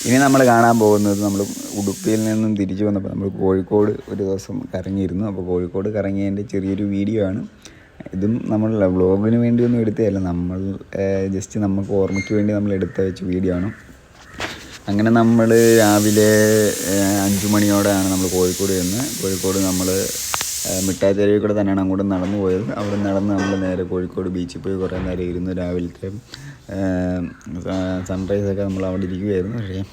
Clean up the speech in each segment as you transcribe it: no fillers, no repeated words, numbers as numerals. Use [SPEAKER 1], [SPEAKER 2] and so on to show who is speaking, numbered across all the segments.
[SPEAKER 1] ഇനി നമ്മൾ കാണാൻ പോകുന്നത് നമ്മൾ ഉടുപ്പിയിൽ നിന്നും തിരിച്ചു വന്നപ്പോൾ നമ്മൾ കോഴിക്കോട് ഒരു ദിവസം കറങ്ങിയിരുന്നു. അപ്പോൾ കോഴിക്കോട് കറങ്ങിയതിൻ്റെ ചെറിയൊരു വീഡിയോ ആണ് ഇതും. നമ്മൾ വ്ളോഗിന് വേണ്ടിയൊന്നും എടുത്തതല്ല, നമ്മൾ ജസ്റ്റ് നമുക്ക് ഓർമ്മയ്ക്ക് വേണ്ടി നമ്മൾ എടുത്ത വെച്ച വീഡിയോ ആണ്. അങ്ങനെ നമ്മൾ രാവിലെ 5 മണിയോടെയാണ് നമ്മൾ കോഴിക്കോട് ചെന്ന്. കോഴിക്കോട് നമ്മൾ മിഠായി തെരുവിൽ കൂടെ തന്നെയാണ് അങ്ങോട്ട് നടന്നു പോയത്. അവിടെ നടന്ന് നമ്മൾ നേരെ കോഴിക്കോട് ബീച്ചിൽ പോയി കുറേ നേരം ഇരുന്ന്. രാവിലത്തെ സൺറൈസൊക്കെ നമ്മൾ അവിടെ ഇരിക്കുമായിരുന്നു. പക്ഷേ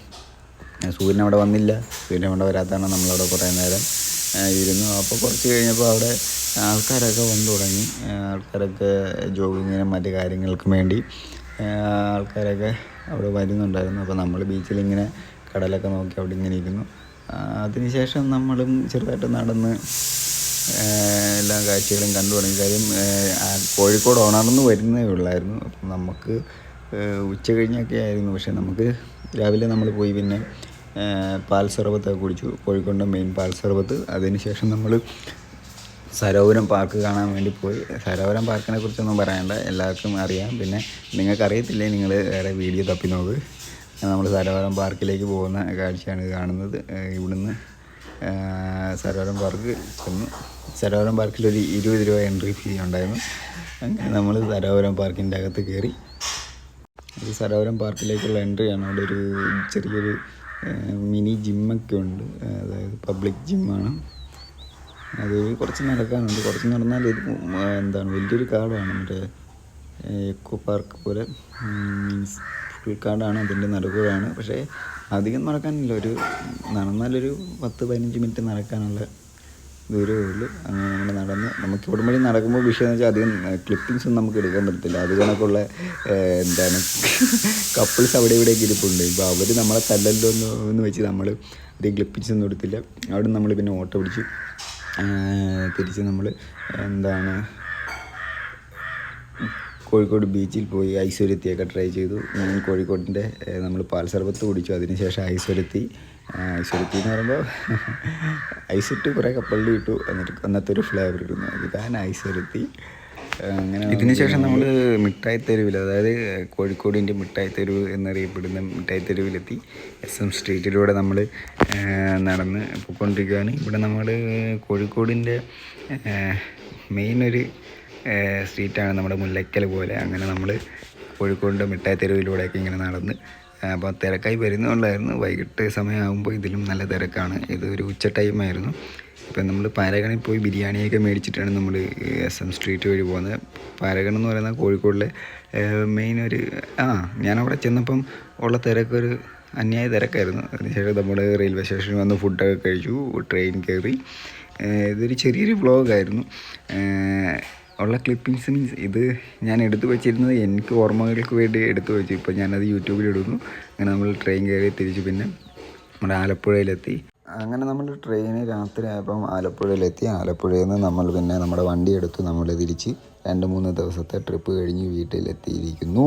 [SPEAKER 1] സൂര്യൻ അവിടെ വന്നില്ല. സൂര്യൻ അവിടെ വരാത്തതാണ് നമ്മളവിടെ കുറേ നേരം ഇരുന്നു. അപ്പോൾ കുറച്ച് കഴിഞ്ഞപ്പോൾ അവിടെ ആൾക്കാരൊക്കെ വന്നു തുടങ്ങി. ആൾക്കാരൊക്കെ ജോഗിങ്ങിനും മറ്റു കാര്യങ്ങൾക്കും വേണ്ടി ആൾക്കാരൊക്കെ അവിടെ വരുന്നുണ്ടായിരുന്നു. അപ്പോൾ നമ്മൾ ബീച്ചിലിങ്ങനെ കടലൊക്കെ നോക്കി അവിടെ ഇങ്ങനെ ഇരിക്കുന്നു. അതിനുശേഷം നമ്മളും ചെറുതായിട്ട് നടന്ന് എല്ലാ കാഴ്ചകളും കണ്ടു തുടങ്ങി. കാര്യം കോഴിക്കോട് ഉണർന്ന് വരുന്നേ ഉള്ളായിരുന്നു. അപ്പം നമുക്ക് ഉച്ച കഴിഞ്ഞൊക്കെ ആയിരുന്നു. പക്ഷേ നമുക്ക് രാവിലെ നമ്മൾ പോയി പിന്നെ പാൽ സർബത്തൊക്കെ കുടിച്ചു, കോഴിക്കോടിൻ്റെ മെയിൻ പാൽ സർബത്ത്. അതിനുശേഷം നമ്മൾ സരോവരം പാർക്ക് കാണാൻ വേണ്ടി പോയി. സരോവരം പാർക്കിനെ കുറിച്ചൊന്നും പറയണ്ട, എല്ലാവർക്കും അറിയാം. പിന്നെ നിങ്ങൾക്കറിയത്തില്ലേ, നിങ്ങൾ വേറെ വീഡിയോ തപ്പി നോക്ക്. നമ്മൾ സരോവരം പാർക്കിലേക്ക് പോകുന്ന കാഴ്ചയാണ് കാണുന്നത്. ഇവിടുന്ന് സരോവരം പാർക്ക് ചെന്നു. സരോവരം പാർക്കിലൊരു 20 രൂപ എൻട്രി ഫീ ഉണ്ടായിരുന്നു. അങ്ങനെ നമ്മൾ സരോവരം പാർക്കിൻ്റെ അകത്ത് കയറി. ഇത് സരോവരം പാർക്കിലേക്കുള്ള എൻട്രിയാണ്. അവിടെ ഒരു ചെറിയൊരു മിനി ജിമ്മൊക്കെ ഉണ്ട്, അതായത് പബ്ലിക് ജിമ്മാണ്. അത് കുറച്ച് നടക്കാനുണ്ട്. കുറച്ച് നടന്നാൽ ഇത് എന്താണ് വലിയൊരു കാടാണ്, മറ്റേ എക്കോ പാർക്ക് പോലെ മീൻസ് ഫുൾ കാടാണ്. അതിൻ്റെ നടുക്കൂടാണ്. പക്ഷേ അധികം നടക്കാനില്ല, ഒരു നടന്നാലൊരു 10-15 മിനിറ്റ് നടക്കാനുള്ള ദൂരമേ ഉള്ളൂ. അങ്ങനെ നമ്മൾ നടന്ന് നമുക്ക് ഇവിടെ വഴി നടക്കുമ്പോൾ വിഷയം എന്ന് വെച്ചാൽ അധികം ക്ലിപ്പിങ്സൊന്നും നമുക്ക് എടുക്കാൻ പറ്റത്തില്ല. അത് കണക്കുള്ള എന്താണ് കപ്പിൾസ് അവിടെ ഇവിടെയൊക്കെ ഇരിപ്പുണ്ട്. ഇപ്പോൾ അവർ നമ്മളെ തല്ലല്ലോ എന്ന് വെച്ച് നമ്മൾ അധികം ക്ലിപ്പിങ്സ് ഒന്നും എടുത്തില്ല. അവിടെ നമ്മൾ പിന്നെ ഓട്ടോ പിടിച്ച് തിരിച്ച് നമ്മൾ എന്താണ് കോഴിക്കോട് ബീച്ചിൽ പോയി ഐശ്വര്യത്തിയൊക്കെ ട്രൈ ചെയ്തു. ഞാൻ കോഴിക്കോടിൻ്റെ നമ്മൾ പാൽ സർബത്ത് കുടിച്ചു. അതിനുശേഷം ഐശ്വര്യത്തി എന്ന് പറയുമ്പോൾ ഐസിട്ട് കുറേ കപ്പലിൽ ഇട്ടു. എന്നിട്ട് അന്നത്തെ ഒരു ഫ്ലേവർ ഇടുന്നു, ഇതാണ് ഐശ്വര്യത്തി. അങ്ങനെ ഇതിന് ശേഷം നമ്മൾ മിഠായി തെരുവിൽ, അതായത് കോഴിക്കോടിൻ്റെ മിഠായി തെരുവ് എന്നറിയപ്പെടുന്ന മിഠായി തെരുവിലെത്തി. SM സ്ട്രീറ്റിലൂടെ നമ്മൾ നടന്ന് പോയിക്കൊണ്ടിരിക്കുകയാണ്. ഇവിടെ നമ്മൾ കോഴിക്കോടിൻ്റെ മെയിൻ ഒരു സ്ട്രീറ്റാണ് നമ്മുടെ മുല്ലയ്ക്കൽ പോലെ. അങ്ങനെ നമ്മൾ കോഴിക്കോടിൻ്റെ മിഠായി തെരുവിലൂടെയൊക്കെ ഇങ്ങനെ നടന്ന്. അപ്പോൾ തിരക്കായി വരുന്നുണ്ടായിരുന്നു. വൈകിട്ട് സമയമാകുമ്പോൾ ഇതിലും നല്ല തിരക്കാണ്. ഇതൊരു ഉച്ച ടൈമായിരുന്നു. ഇപ്പം നമ്മൾ പാരഗണിൽ പോയി ബിരിയാണിയൊക്കെ മേടിച്ചിട്ടാണ് നമ്മൾ SM സ്ട്രീറ്റ് വഴി പോകുന്നത്. പാരഗൺ എന്ന് പറയുന്നത് കോഴിക്കോടിലെ മെയിൻ ഒരു ഞാനവിടെ ചെന്നപ്പം ഉള്ള തിരക്കൊരു അന്യായ തിരക്കായിരുന്നു. അതിനുശേഷം നമ്മൾ റെയിൽവേ സ്റ്റേഷനിൽ വന്ന് ഫുഡൊക്കെ കഴിച്ചു, ട്രെയിൻ കയറി. ഇതൊരു ചെറിയൊരു വ്ളോഗായിരുന്നു. ഉള്ള ക്ലിപ്പിങ്സ് മീൻസ് ഇത് ഞാൻ എടുത്തു വെച്ചിരുന്നത് എനിക്ക് ഓർമ്മകൾക്ക് വേണ്ടി എടുത്തു വെച്ചു. ഇപ്പോൾ ഞാനത് യൂട്യൂബിലിടുന്നു. അങ്ങനെ നമ്മൾ ട്രെയിൻ കയറി തിരിച്ച് പിന്നെ നമ്മുടെ ആലപ്പുഴയിലെത്തി. അങ്ങനെ നമ്മൾ ട്രെയിന് രാത്രി ആയപ്പം ആലപ്പുഴയിലെത്തി. ആലപ്പുഴയിൽ നിന്ന് നമ്മൾ പിന്നെ നമ്മുടെ വണ്ടി എടുത്തു. നമ്മൾ തിരിച്ച് 2-3 ദിവസത്തെ ട്രിപ്പ് കഴിഞ്ഞ് വീട്ടിലെത്തിയിരിക്കുന്നു.